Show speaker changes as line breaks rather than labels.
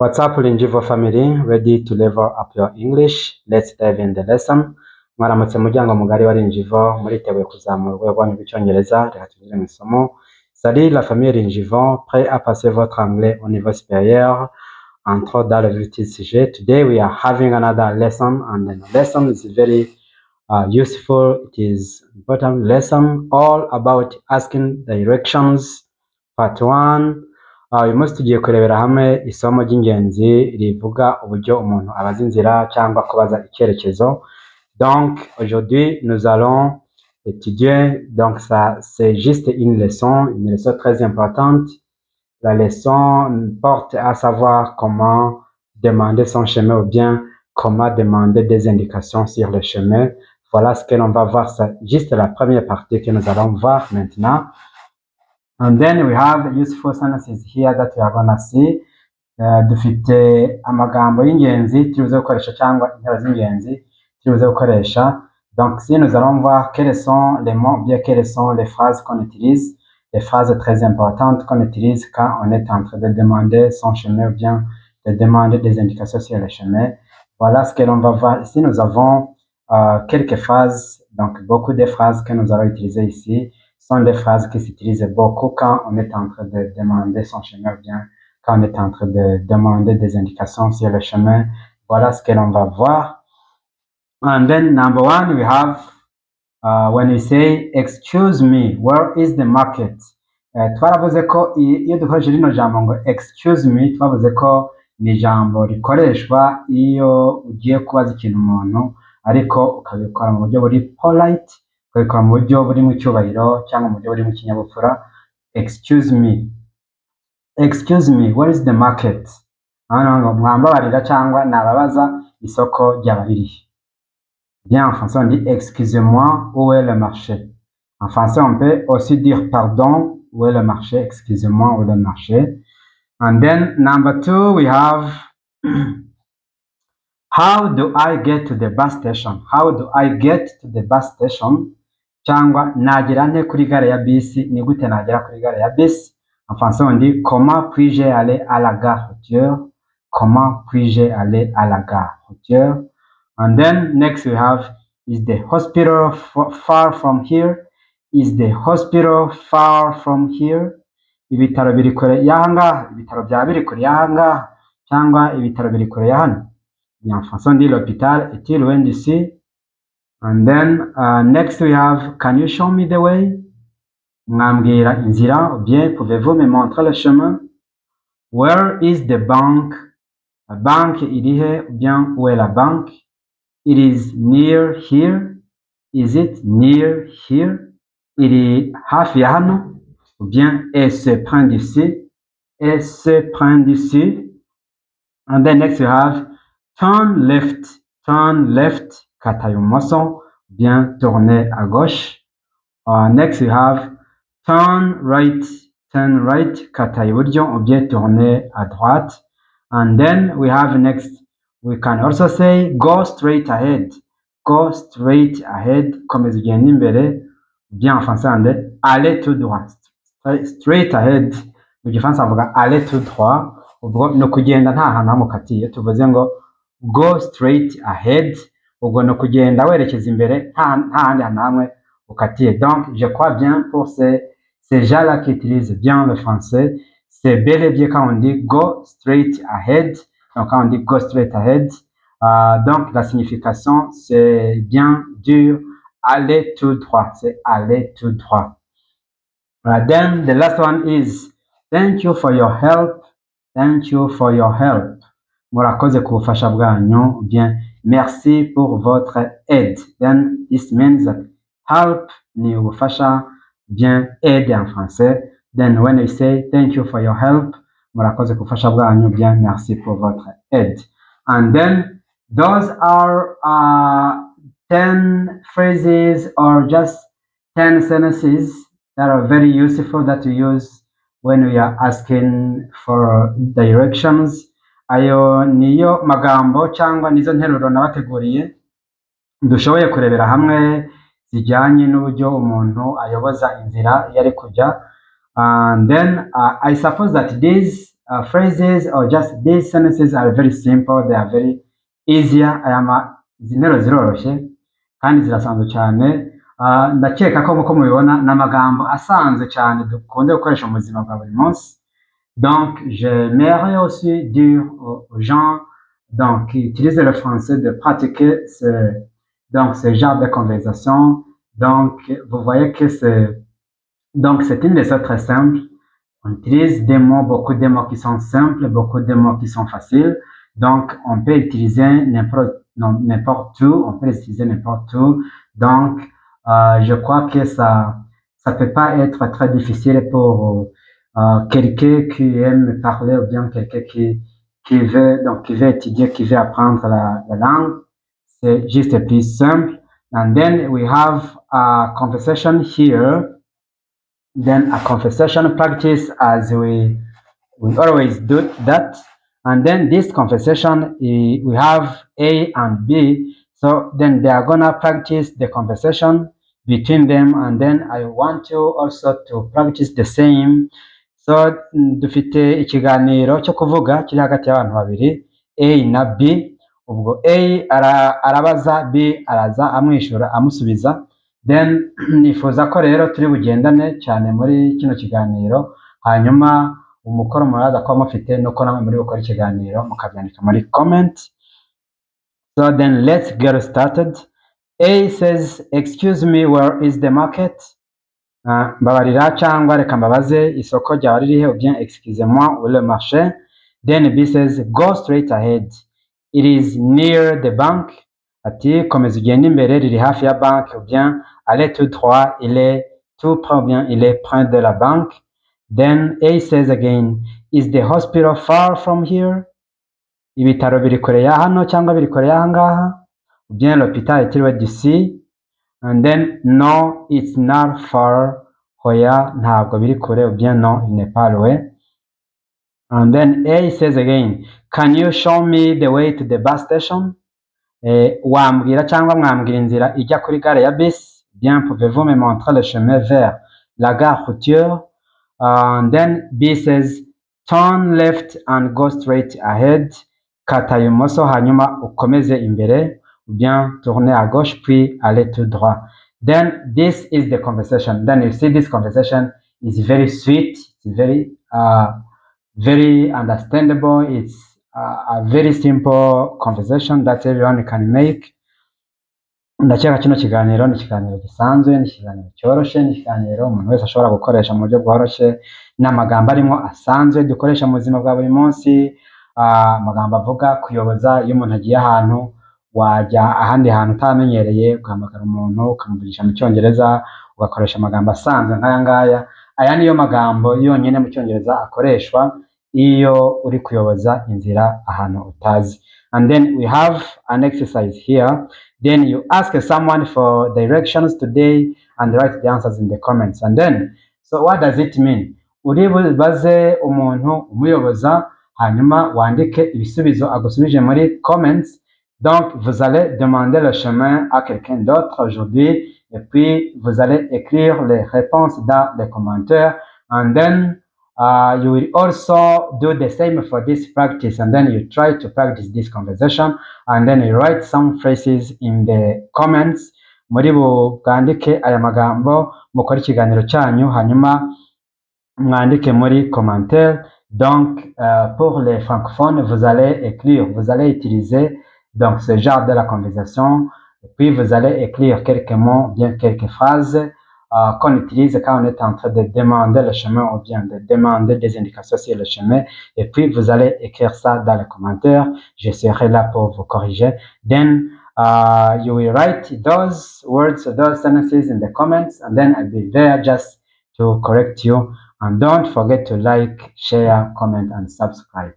What's up, Linjivo family? Ready to level up your English? Let's dive in the lesson. Mwaramutse muryango mugari wa Linjivo, muriteguye kuzamura urwego rwanyu rw'icyongereza. Reka tugire mu isomo. Salut la famille Linjivo, prêt à passer votre anglais au niveau supérieur. Entre dans le vif du sujet. Today we are having another lesson, and the lesson is very useful. It is important lesson all about asking directions. Part 1. Uyu munsi tugiye kurebera hamwe isomo ry'ingenzi rivuga uburyo umuntu abaza inzira cyangwa kubaza icyerekezo. Donc aujourd'hui nous allons étudier, donc ça c'est juste une leçon très importante. La leçon porte à savoir comment demander son chemin ou bien comment demander des indications sur le chemin. Voilà ce que l'on va voir, c'est juste la première partie que nous allons voir maintenant. And then we have useful sentences here that we are gonna see. Dufite amagambo y'ingenzi tubuze gukoresha cyangwa interuro z'ingenzi tubuze gukoresha. Donc si nous allons voir quels sont les mots, bien quelles sont les phrases qu'on utilise, les phrases très importantes qu'on utilise quand on est en train de demander son chemin ou bien de demander des indications sur le chemin. Voilà ce que l'on va voir. Ici nous avons quelques phrases, donc beaucoup de phrases que nous allons utiliser ici sont des phrases qui s'utilisent beaucoup quand on est en train de demander son chemin ou bien quand on est en train de demander des indications sur le chemin. Voilà ce que l'on va voir. And then number 1 we have when we say excuse me, where is the market? Twaravuze ko iyo dukoresha rino jambo ngo excuse me, twavuze ko ni ijambo rikoreshwa iyo ugiye kubaza ikintu umuntu ariko ukabikora mu buryo buri polite, ukabikora mu buryo buri mu cyubahiro cyangwa mu buryo buri mu kinyabupfura. Excuse me, where is the market? Mwambabarira cyangwa nababaza isoko ryaba ririhe. Bien, en français on dit excusez-moi, où est le marché? En français on peut aussi dire pardon, où est le marché? Excusez-moi, où est le marché? And then number 2 we have how do I get to the bus station? How do I get to the bus station? Cyangwa nagera nte kuri gare ya bisi? Ni gute nagera kuri gare ya bisi? En français on dit comment puis-je aller à la gare routière? Comment puis-je aller à la gare routière? And then next we have, is the hospital far from here? Is the hospital far from here? Ibitaro biri kure y'ahangaha? Ibitaro bya biri kure y'ahangaha cyangwa ibitaro biri kure ya hano? En français on dit l'hôpital est-il loin d'ici? And then next we have, can you show me the way? Mwambwira inzira, ou bien pouvez-vous me montrer le chemin? Where is the bank? La banque irihe, ou bien où est la banque? It is near here. Is it near here? Iri hafi ya hano, ou bien elle se prend d'ici? Elle se prend d'ici. And then next we have turn left. Turn left, kata ibumoso, bien tourner à gauche. Next we have turn right. Turn right, kata iburyo, ou bien tourner à droite. And then we have next, we can also say go straight ahead. Go straight ahead, komeza ugenda imbere, bien en français on dit aller tout droit. Straight ahead, mu gifaransa bavuga aller tout droit, ubwo no kugenda nta hantu hamukatiye. Tuvuze ngo go straight ahead, ubwo no kugenda werekeza imbere nta handi hantu hamwe ukatiye. Donc je crois bien pour ces gens-là qui utilisent bien le français, c'est bel et bien quand on dit go straight ahead. Donc quand on dit go straight ahead, donc la signification c'est bien dur, aller tout droit, c'est aller tout droit. Then the last one is thank you for your help. Thank you for your help. Murakoze ku bufasha bwanyu, bien merci pour votre aide. Then this means that help ni ubufasha, bien aide en français. Then when we say thank you for your help, murakoze ku bufasha bwanyu, bien merci pour votre aide. And then those are 10 phrases or just 10 sentences that are very useful that we use when we are asking for directions. Ayo niyo magambo cyangwa nizo nteruro nabateguriye dushoboye kurebera hamwe zijyanye n'uburyo umuntu ayoboza inzira yari kujya. And then I suppose that these phrases or just these sentences are very simple, they are very easier. Izi nteruro ziroroshye kandi zirasanzwe cyane. Ndakeka ko muko mubibona n'amagambo asanzwe cyane dukunze gukoresha mu buzima bwa buri munsi. Donc j'aimerais aussi dire aux gens donc qui utilisent le français de pratiquer ce genre de conversation. Donc vous voyez que c'est une leçon très simple. On utilise des mots, beaucoup de mots qui sont simples, beaucoup de mots qui sont faciles. Donc, on peut utiliser n'importe où, on peut les utiliser n'importe où. Donc, je crois que ça peut pas être très difficile pour quelqu'un qui aime parler ou bien quelqu'un qui veut étudier, qui veut apprendre la langue. C'est juste plus simple. And then we have a conversation here. Then a conversation practice, as we always do that. And then this conversation, we have A and B. So then they are gonna practice the conversation between them. And then I want you also to practice the same. So dufite ikiganiro cyo kuvuga kiri hagati y'abantu babiri, A na B. Ubwo A arabaza, B araza amwishyura amusubiza. Then nifuza ko rero turi bugendane cyane muri kino kiganiro, hanyuma umukoro muraza kuba mufite nuko namwe muri gukora ikiganiro mukabyandika muri comment. So then let's get started. A says, excuse me, where is the market? Mbabarira cyangwa reka mbabaze isoko ryawe ririhe, ou bien excusez-moi, où le marché. Then B says, go straight ahead. It is near the bank. Ati komeza ugende imbere, riri hafi ya banki, ou bien allez tout droit, il est tout près, ou bien il est près de la banque. Then A says again, is the hospital far from here? Ibitaro biri kure ya hano cyangwa biri kure y'aha ngaha? Ou bien l'hôpital est loin d'ici? And then no, it's not far. Hoya ntabwo biri kure, ou bien non, il n'est pas loin. And then A says again, can you show me the way to the bus station? Wambwira cyangwa mwambwira inzira ijya kuri gare ya bus? Bien, pouvez-vous me montrer le chemin vers la gare routière? And then B says, turn left and go straight ahead. Kata ibumoso hanyuma ukomeze imbere, ou bien tourner à gauche puis aller tout droit. Then this is the conversation. Then you see this conversation is very sweet, it's very understandable. It's a very simple conversation that everyone can make. Ndakeka kino kiganiro ni ikiganiro gisanzwe, ni ikiganiro cyoroshye, ni ikiganiro umuntu wese ashobora gukoresha mu buryo bworoshye, n'amagambo arimo asanzwe dukoresha mu buzima bwa buri munsi. Amagambo avuga kuyoboza, iyo umuntu agiye ahantu, wajya ahandi hantu utamenyereye, ugahamagara umuntu ukamuvugisha mu cyongereza, ugakoresha amagambo asanzwe nk'aya ngaya. Aya niyo magambo yonyine mu cyongereza akoreshwa iyo uri kuyoboza inzira ahantu utazi. And then we have an exercise here. Then you ask someone for directions today and write the answers in the comments. And then, so what does it mean? Uri bubaze umuntu umuyoboza, hanyuma wandike ibisubizo agusubije muri comments. Donc, vous allez demander le chemin à quelqu'un d'autre aujourd'hui, et puis vous allez écrire les réponses dans les commentaires. And then you will also do the same for this practice, and then you try to practice this conversation, and then you write some phrases in the comments. Muri bwandike aya magambo mukora ikiganiro cyanyu, hanyuma mwandike muri commentaire. Donc pour les francophones, vous allez utiliser donc ce genre de la conversation, et puis vous allez écrire quelques mots, bien quelques phrases qu'on utilise quand on est en train de demander le chemin, ou bien de demander des indications sur le chemin, et puis vous allez écrire ça dans les commentaires. Je serai là pour vous corriger. Then you will write those words, those sentences in the comments, and then I'll be there just to correct you. And don't forget to like, share, comment, and subscribe.